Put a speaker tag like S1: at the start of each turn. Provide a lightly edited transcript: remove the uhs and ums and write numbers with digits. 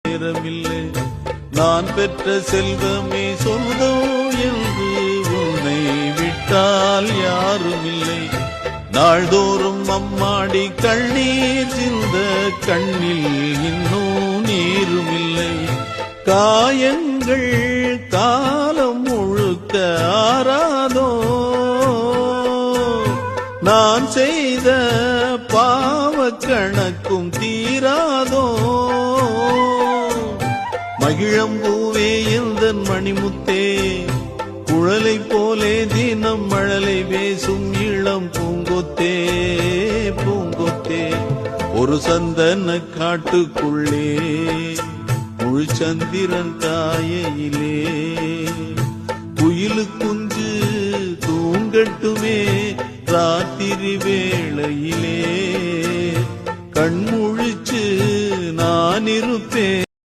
S1: நேரமில்லை. நான் பெற்ற செல்வமே சொல்தோ என்று உன்னை விட்டால் யாருமில்லை. நாள்தோறும் அம்மாடி கண்ணீர் சிந்த கண்ணில் இன்னும் நீருமில்லை. காயங்கள் காலம் முழுக்க ஆறாதோ, நான் செய்த பாவ கணக்கும் தீராதோ. மகிழம்பூவே எந்தன் மணிமுத்தே, குழலை போலே தினம் மழலை பேசும் இளம் பூங்கொத்தே பூங்கொத்தே. ஒரு சந்தன காட்டுக்குள்ளே முழு சந்திரன் காயிலே, குயிலு குஞ்சு தூங்கட்டுமே ராத்திரி வேளையிலே. கண்முழிச்சு நான் இருப்பேன்.